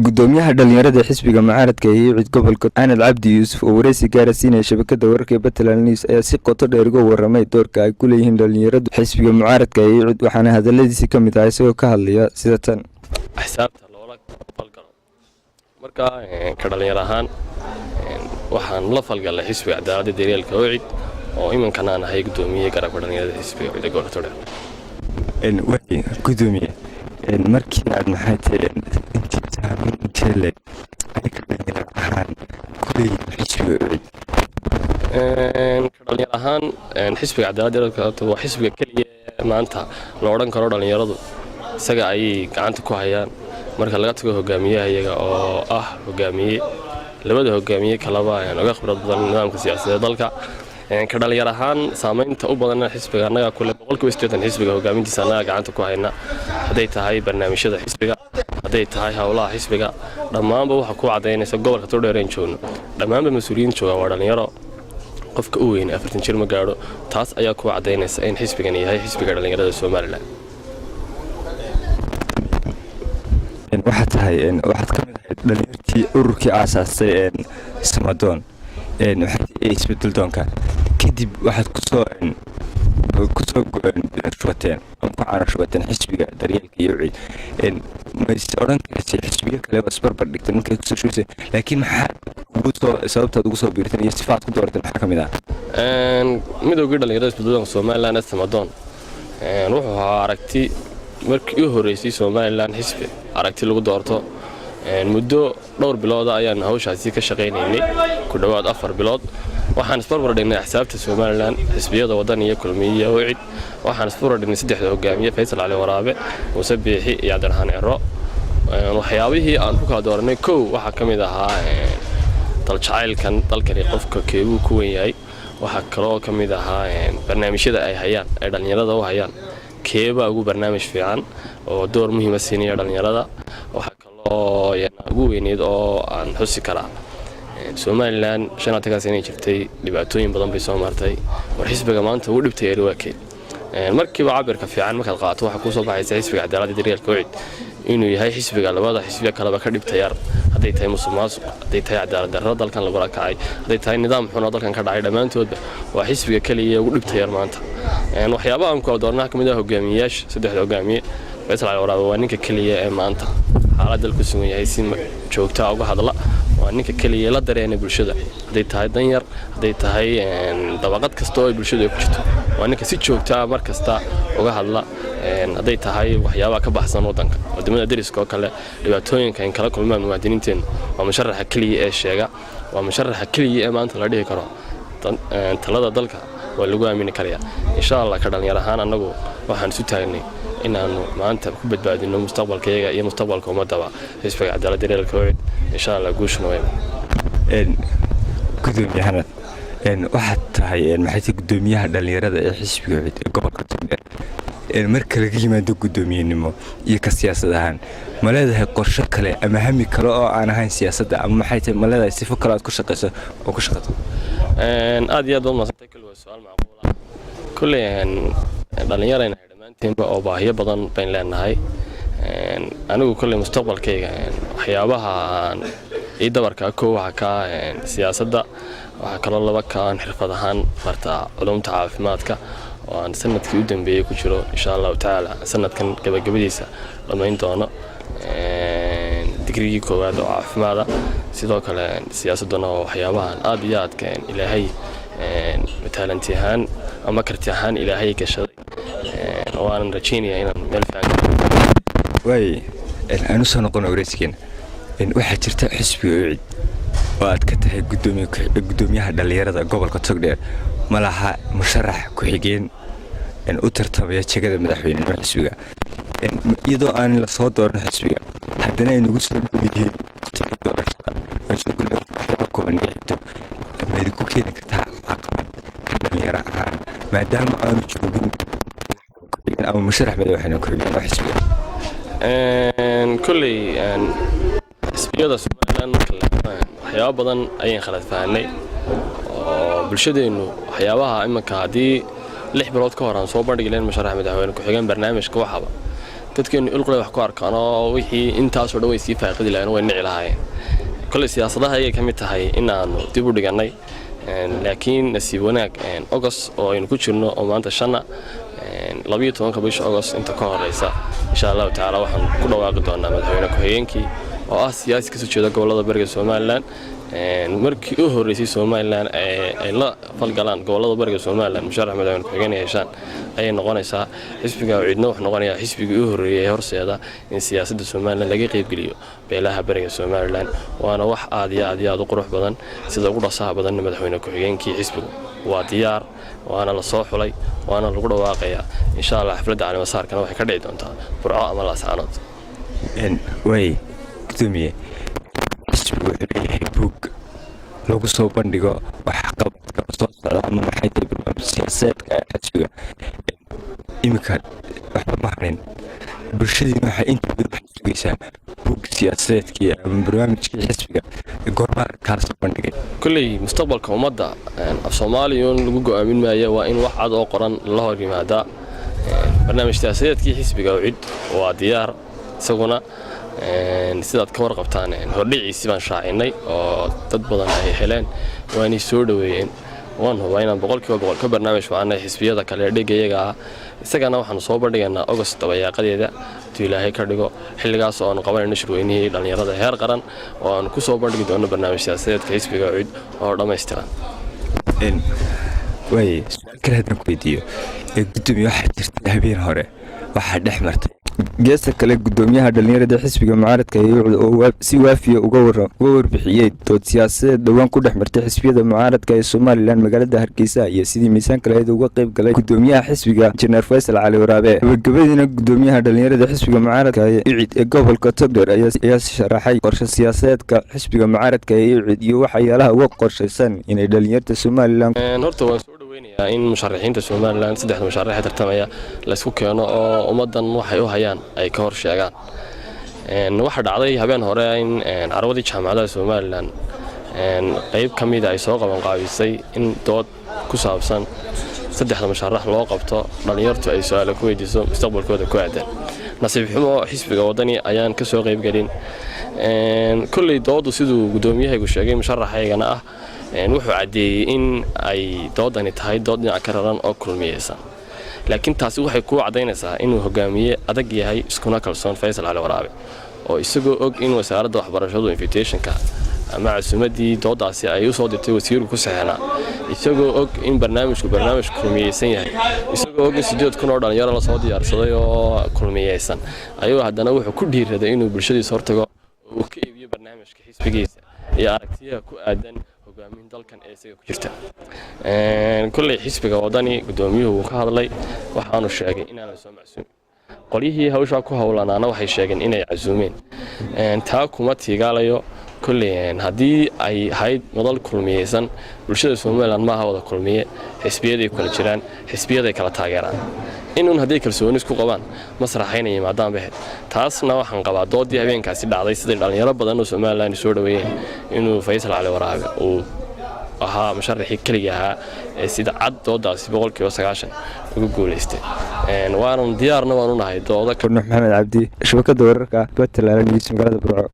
gudoomiyaha dhalinyarada xisbiga mucaaradka ee cid gobolka Aanad Cabdi Yuusuf oo wareysi gaarsiinaya shabakada wararka Puntland News ayaa si qoto dheer uga waramay doorka ay ku leeyihiin dhalinyaradu xisbiga mucaaradka ee cid waxaana hadaladiisa ka mid ah isagoo ka hadlaya sida tan xisaabta loola falgalo marka ka dhalinyar ahaan waxaan la falgalay xisbiga cadaaladda daryeelka cid oo iminkan aan ahay gudoomiyaha garabka dhalinyarada xisbiga cid gobolka way gudoomiye markii aad maxay tahay intii ay ka dhalinyar ahaan ku leeyihiin xisbiga cid dhalinyar ahaan xisbiga cadaaladda daryeelka waa xisbiga kaliya maanta la oran karo dhalinyaradu isaga ay gacanta ku hayaan marka laga tago hogaamiyaha iyaga oo ah hogaamiye labada hogaamiye kalaba uga khibrad badan nidaamka siyaasadeed dalka ka dhalinyar ahaan saameynta u badan xisbiga anaga kule 80% xisbiga hogaamintiisa anaga gacanta ku hayna haday tahay barnaamijyada xisbiga haday tahay hawlaha xisbiga dhammaanba waxa ku cadeynaysa gobolka Togdheer joogno dhammaanba mas'uuliyiin jooga waa dhalinyaro qofka u weyn 40 jir ma gaaro taas ayaa ku cadeynaysa in xisbigan yahay xisbiga dhalinyarada Soomaaliland waxaad ka mid ahayd dhalinyartii ururkii aasaasay Samadoon waxay isbedel doonka kadib waxaad ku soo shubateen xisbiga daryeelka iyo cid ma oran kartay xisbiga kale oo isbarbar dhigtay markay ku soo shubisay laakiin maxaa sababtaad ugu soo biirteen iyo sifaad ku doorateen maxaa ka mid ah midowga dhalinyarada isbedelka Soomaaliland Samadoon wuxuu ahaa aragti markii u horeysay Soomaaliland xisbi aragti lagu doorto muddo dhowr bilood ayaan hawshaasi ka shaqeynaynay ku dhawaad 4 bilood waxaan isbarbar dhignay xisaabta Soomaaliland xisbiyada wadaniga kulmiye oo cid waxaan isbarbar dhignay saddexda hogaamiye Faysal Ali Waraabe Muuse Biixi iyo Cabdiraxmaan Ciro waxyaabihii aan ku kala dooranay koow waxa kamid ahaa daljacaylkan dalkani qofka keebu ku weyn yahay waxa kale oo kamid ahaa barnaamijyada ay hayaan ay dhalinyarada u hayaan keeba ugu barnaamij fiican oo door muhiim ah siinaya dhalinyarada waxa oo ugu weyneed oo aan xusi karaa Soomaaliland 5 sano jirtay dhibaatooyin badan bay soo martay war xisbiga maanta uu dhibtay erwaakay markii cabirka fiican marka qaato waxa ku soo baxay xisbiga cadaaladda daryeelka cid inuu yahay xisbiga labada xisbiga kala ka dhibtay yar haday tahay musuqmaasuq haday tahay cadaalad darro dalkan lagu rakacay haday tahay nidaam xun oo dalkan ka dhacay dhamaantoodba waa xisbiga kaliya ugu dhibtay yar maanta waxyaabaha aan ku doornaa kamid ah hogaamiyayaasha saddexda hogaamiye Faysal Ali Waraabe waa ninka kaliya ee maanta xaalad dalku sugan yahay si joogto ah uga hadla waa ninka kaliya la dareena bulshada haday tahay danyar haday tahay dabaqad kasta oo bulshada ku jirto waa ninka si joogto ah mar kasta uga hadla haday tahay waxyaabaha ka baxsan wadanka wadamada dariska oo kale dhibaatooyinka in kala kulmaan muwaadiniinteena waa musharaxa kaliya ee sheega waa musharaxa kaliya ee maanta la dhihi karo talada dalka waa lagu aamini karayaa insha Allah ka dhalinyar ahaan anagu waxaan isu taagnay inaanu maanta ku badbaadino mustaqbalkayga iyo mustaqbalka ummadaba xisbiga cadaaladda daryeelka cid insha Allah guushno gudoomiyaha waxaad tahay maxay gudoomiyaha dhalinyarada ee xisbiga cid ee gobolka Togdheer marka laga yimaado gudoomiyenimo iyo ka siyaasad ahaan ma leedahay qorshe kale ama hami kale oo aan ahayn siyaasadda ama maxay tahay ma leedahay sifo kale aad ku shaqeyso oo ku shaqeyso aad iyo aad ma santay kale waa su'aal macquul ah kulli dhalinyarada dhamaanteedba oo baahiyo badan baan leenahay anigu kulli mustaqbalkayga waxyaabaha ee dabarka koow waxa ka siyaasadda waxa kale laba ka xirfad ahaan barta culumta caafimaadka oo aan sanadkii u dambeeyay ku jiro insha Allah taala sanadkan gabagabadiisa dhamayn doono digriga koowaad oo caafimaad sidoo kale siyaasaduna waxyaabaha aad iyo aad ka ilaahay talent ahaan ama karti ahaan ilaahay gashaday oo aan rajaynayaa inaan meel fiican way aanu soo noqon wareysigeena waxa jirta xisbiga cid oo aad ka tahay gudoomiyaha dhalinyarada gobolka Togdheer malaha musharax ku xigeen u tartamaya jagada madaxweynenimada xisbiga iyadoo aan la soo dooran xisbiga haddana ay nagu soo dhaweyeen doorashada waxaa ku keeni kartaa caqabad dhalinyaro ahaan maadaama aanu joogin ama musharax madaxweyne ku xigeen xisbiga kulli xisbiyada Soomaaliland waxyaabo badan ayaan khalad fahanay oo bulshadeenu waxyaabaha imanka hadii 6 bilood ka hor aan soo bandhigi leen musharax madaxweyne ku xigeen barnaamijka waxaba dadkeenu ilqule wax ku arkaan oo wixii intaasoo dhan way sii faaqidi lahayn way nici lahaayeen kolley siyaasadaha ayay ka mid tahay in aanu dib u dhigannay laakiin nasiib wanaag August oo aynu ku jirno oo maanta 12 bisha August inta ka horeysa insha Allah taala waxaan ku dhawaaqi doonaa madaxweyne ku-xigeenkii oo ah siyaasi ka soo jeeda gobolada bariga Soomaaliland markii uu horeysay Soomaaliland ay la falgalaan gobolada bariga Soomaaliland musharax madaxweyne ku-xigeen yeeshaan ay noqonaysaa xisbiga cidna wax noqonaya xisbigii uu horeeyay horseeda in siyaasadda Soomaaliland laga qayb geliyo beelaha bariga Soomaaliland waana wax aad iyo aad u qurux badan sida ugu dhasaha badan madaxweyne ku-xigeenkii xisbigu waa diyaar waana la soo xulay waana lagu dhawaaqayaa insha Allah xafladda cali masaarkana waxay ka dhici doontaa Burco ama Laascaanood way gudoomiye xisbigu buug lagu soo bandhigo wax qabadka soo socda ama maxay tahay barnaamij siyaasadeedka xisbiga imika wax ma harin bulshadiina waxay inta badan sugaysaa buug siyaasadeedkii ama barnaamijkii xisbiga goorma kaas bandhigay kulley mustaqbalka ummadda af Soomaaliya lagu go'aamin maayo waa in wax cad oo qoran la hor yimaada barnaamij siyaasadeedkii xisbiga cid waa diyaar isaguna sidaad ka warqabtaan hordhiciisi baan shaacinay oo dad badan ay heleen waana soo dhaweeyeen waan hubaa inaan 100% ka barnaamij waanay xisbiyada kale dhigayaga isagana waxaan soo bandhigaynaa August dabayaaqadeeda Ilaahay ka dhigo xilligaas oo aan qabanayno shirweynihii dhalinyarada heer qaran oo aan ku soo bandhigi doono barnaamij siyaasadeedka xisbiga cid oo dhameystiran way kala hadan ku weydiiyo gudoomiye waxa jirtay habeen hore waxa dhex martay geesta kale gudoomiyaha dhalinyarada xisbiga mucaaradka oo si waafiya uga warbixiyay dood siyaasadeed dhawaan ku dhex martay xisbiyada mucaaradka ee Soomaaliland magaalada Hargeysa iyo sidii miisaan kale uga qayb galay gudoomiyaha xisbiga Injineer Faysal Cali Waraabe gabadhiina gudoomiyaha dhalinyarada xisbiga mucaaradka ee gobolka Togdheer ayaa sharaxay qorshe siyaasadeedka xisbiga mucaaradka ee iyo waxyaalaha uga qorshaysan inay dhalinyarada Soomaaliland horta waan soo dhaweynayaa in musharaxiinta Soomaaliland saddex musharax tartamaya la isku keeno oo ummadan waxay u hayaan ay ka hor sheegaan waxa dhacday habeen hore in carwadii jaamacadda Soomaaliland qayb kamid ah ay soo qaban qaabisay in dood ku saabsan saddexda musharax loo qabto dhalinyartu ay su'aalo ku weydiiso mustaqbalkooda ku aadan nasiib xumo xisbiga wadani ayaan ka soo qayb galin kulli doodu sidoo gudoomiyaha sheegay musharaxaygana ah wuxuu cadeeyay in ay doodani tahay dood dhinac ka raran oo kulmiyeysan laakiin taasi waxay ku cadeynaysaa inuu hogaamiye adag yahay iskuna kalsoon Faysal Cali Waraabe oo isagoo og in wasaaradda waxbarashadu invitationka ama casuumadii doodaasi ay u soo dirtay wasiirku ku saxeena isagoo og in barnaamij kulmiyeysan yahay isagoo og in 8 oo dhalinyaro la soo diyaarsaday oo kulmiyeysan ayuu haddana wuxuu ku dhiiraday inuu bulshadiisa hortago oo ka iibiyo barnaamijka xisbigiisa iyo aragtiyaha ku aadan hogaamin dalkan ee isaga ku jirta kulley xisbiga wadani gudoomiyuhu ka hadlay waxaanu sheegay inaan la soo macsuumin qolihii hawsha ku hawlanaana waxay sheegeen inay casuumeen taa kuma tigaalayo kulley hadii ay hayd madal kulmiyeysan bulshada Soomaaliland ma aha wada kulmiye xisbiyaday kala jiraan xisbiyaday kala taageeraan inuu hadii kalsooni isku qabaan masraxayna yimaadaan baa taasna waxaan qabaa doodii habeenkaasi dhacday sida dhalinyaro badan oo Soomaaliland soo dhaweeyeen inuu Faysal Cali Waraabe uu ahaa musharaxii kaliya ee sida cad doodaasi 190 ugu guuleystay waan diyaarna waan u nahay dooda Maxamed Cabdi shabakada wararka Puntland magaalada Burco